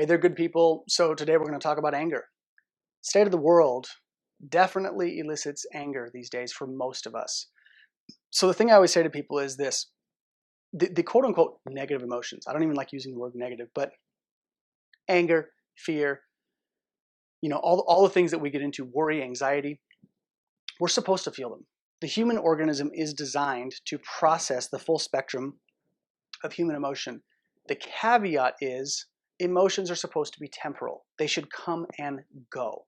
Hey there, good people. So today we're going to talk about anger. State of the world definitely elicits anger these days for most of us. So the thing I always say to people is this, the quote unquote negative emotions. I don't even like using the word negative, but anger, fear, all the things that we get into, worry, anxiety, we're supposed to feel them. The human organism is designed to process the full spectrum of human emotion. The caveat is emotions are supposed to be temporal. They should come and go.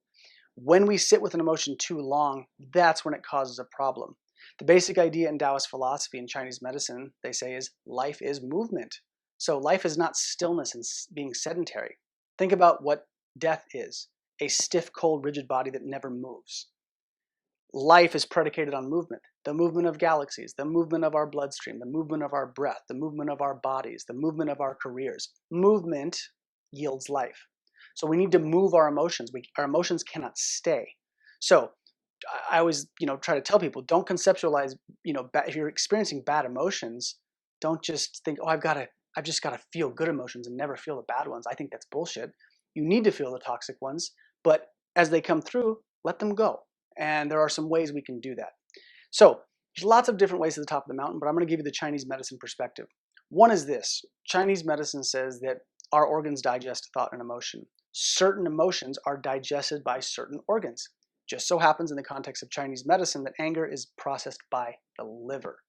When we sit with an emotion too long, that's when it causes a problem. The basic idea in Taoist philosophy and Chinese medicine, they say, is life is movement. So life is not stillness and being sedentary. Think about what death is, a stiff, cold, rigid body that never moves. Life is predicated on movement. The movement of galaxies, the movement of our bloodstream, the movement of our breath, the movement of our bodies, the movement of our careers. Movement yields life. So we need to move our emotions. Our emotions cannot stay. So I always, try to tell people, don't conceptualize, if you're experiencing bad emotions, don't just think, oh, I've just got to feel good emotions and never feel the bad ones. I think that's bullshit. You need to feel the toxic ones, but as they come through, let them go. And there are some ways we can do that. So there's lots of different ways to the top of the mountain, but I'm going to give you the Chinese medicine perspective. One is this. Chinese medicine says that our organs digest thought and emotion. Certain emotions are digested by certain organs. Just so happens in the context of Chinese medicine that anger is processed by the liver.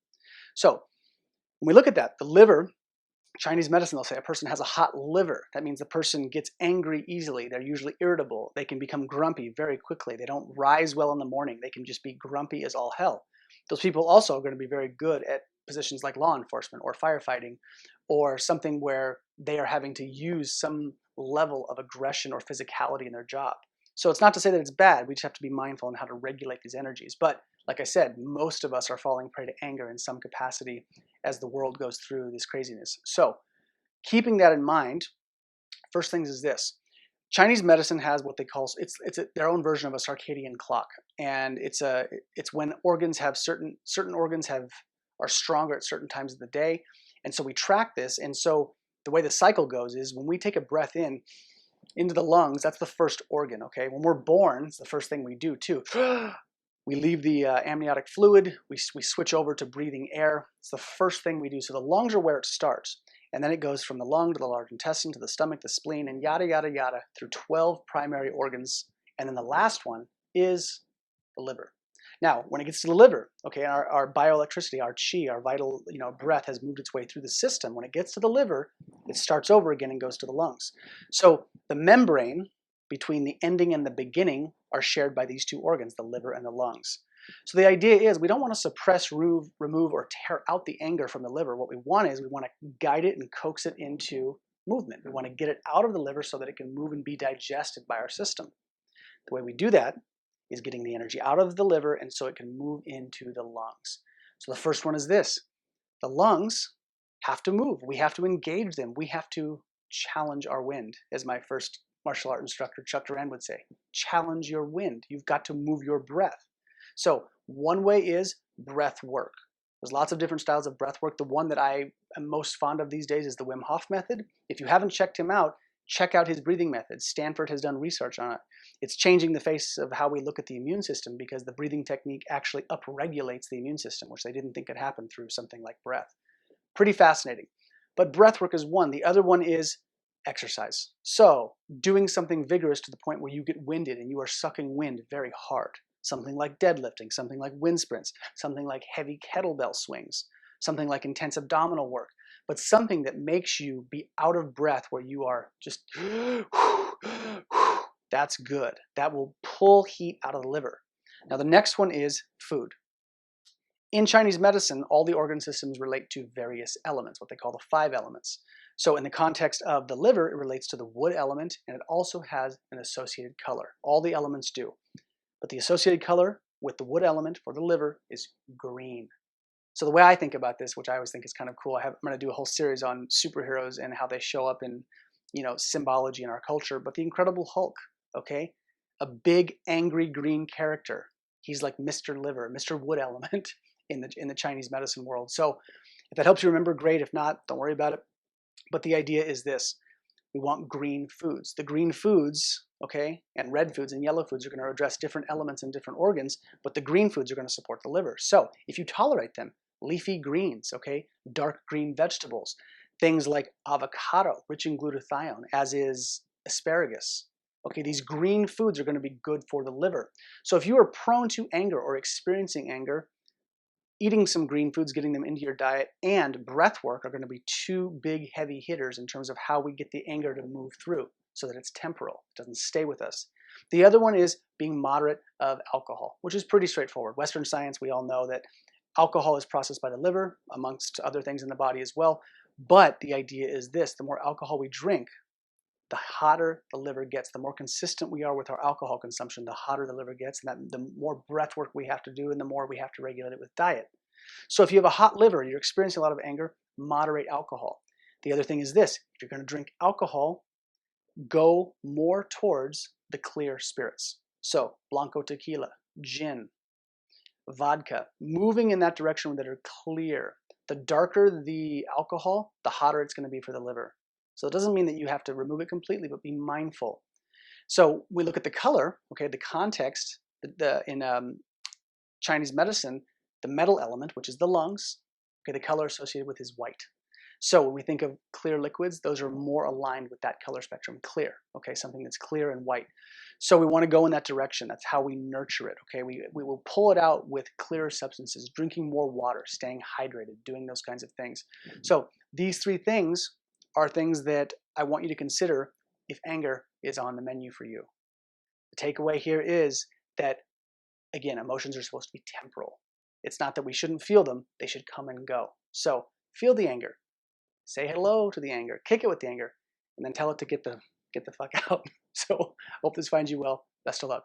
So when we look at that, the liver, Chinese medicine, they'll say a person has a hot liver. That means the person gets angry easily. They're usually irritable. They can become grumpy very quickly. They don't rise well in the morning. They can just be grumpy as all hell. Those people also are going to be very good at positions like law enforcement or firefighting or something where they are having to use some level of aggression or physicality in their job. So it's not to say that it's bad. We just have to be mindful on how to regulate these energies. But like I said, most of us are falling prey to anger in some capacity as the world goes through this craziness. So keeping that in mind, first things is this. Chinese medicine has what they call, it's their own version of a circadian clock. And it's when organs have certain organs are stronger at certain times of the day. And so we track this. And so the way the cycle goes is when we take a breath into the lungs, that's the first organ, okay? When we're born, it's the first thing we do too. We leave the amniotic fluid, we switch over to breathing air. It's the first thing we do. So the lungs are where it starts. And then it goes from the lung to the large intestine to the stomach, the spleen, and yada, yada, yada, through 12 primary organs. And then the last one is the liver. Now, when it gets to the liver, okay, our bioelectricity, our chi, our vital breath has moved its way through the system. When it gets to the liver, it starts over again and goes to the lungs. So the membrane between the ending and the beginning are shared by these two organs, the liver and the lungs. So the idea is we don't want to suppress, remove, or tear out the anger from the liver. What we want is we want to guide it and coax it into movement. We want to get it out of the liver so that it can move and be digested by our system. The way we do that is getting the energy out of the liver and so it can move into the lungs. So the first one is this. The lungs have to move. We have to engage them. We have to challenge our wind, as my first martial art instructor, Chuck Duran, would say. Challenge your wind. You've got to move your breath. So one way is breath work. There's lots of different styles of breath work. The one that I am most fond of these days is the Wim Hof method. If you haven't checked him out, check out his breathing method. Stanford has done research on it. It's changing the face of how we look at the immune system because the breathing technique actually upregulates the immune system, which they didn't think could happen through something like breath. Pretty fascinating. But breath work is one. The other one is exercise. So doing something vigorous to the point where you get winded and you are sucking wind very hard. Something like deadlifting, something like wind sprints, something like heavy kettlebell swings, something like intense abdominal work, but something that makes you be out of breath where you are just, that's good. That will pull heat out of the liver. Now the next one is food. In Chinese medicine, all the organ systems relate to various elements, what they call the 5 elements. So in the context of the liver, it relates to the wood element, and it also has an associated color. All the elements do. But the associated color with the wood element for the liver is green. So the way I think about this, which I always think is kind of cool, I'm going to do a whole series on superheroes and how they show up in, symbology in our culture. But the Incredible Hulk, okay, a big angry green character. He's like Mr. Liver, Mr. Wood element in the Chinese medicine world. So if that helps you remember, great. If not, don't worry about it. But the idea is this: We want green foods. The green foods, okay, and red foods and yellow foods are going to address different elements in different organs, but the green foods are going to support the liver. So if you tolerate them, leafy greens, okay, dark green vegetables, things like avocado, rich in glutathione, as is asparagus. Okay, these green foods are going to be good for the liver. So if you are prone to anger or experiencing anger, eating some green foods, getting them into your diet, and breath work are going to be two big heavy hitters in terms of how we get the anger to move through so that it's temporal, it doesn't stay with us. The other one is being moderate of alcohol, which is pretty straightforward. Western science, we all know that alcohol is processed by the liver, amongst other things in the body as well. But the idea is this: the more alcohol we drink, the hotter the liver gets. The more consistent we are with our alcohol consumption, the hotter the liver gets, and that the more breath work we have to do and the more we have to regulate it with diet. So if you have a hot liver, you're experiencing a lot of anger, moderate alcohol. The other thing is this: if you're going to drink alcohol, go more towards the clear spirits. So Blanco tequila, gin, vodka, moving in that direction that are clear. The darker the alcohol, the hotter it's going to be for the liver. So it doesn't mean that you have to remove it completely, but be mindful. So we look at the color, okay, the context, in Chinese medicine, the metal element, which is the lungs, okay, the color associated with is white. So when we think of clear liquids, those are more aligned with that color spectrum, clear, okay, something that's clear and white. So we want to go in that direction. That's how we nurture it, okay? We will pull it out with clearer substances, drinking more water, staying hydrated, doing those kinds of things. So these three things are things that I want you to consider if anger is on the menu for you. The takeaway here is that, again, emotions are supposed to be temporal. It's not that we shouldn't feel them, they should come and go. So feel the anger, say hello to the anger, kick it with the anger, and then tell it to get the fuck out. So hope this finds you well. Best of luck.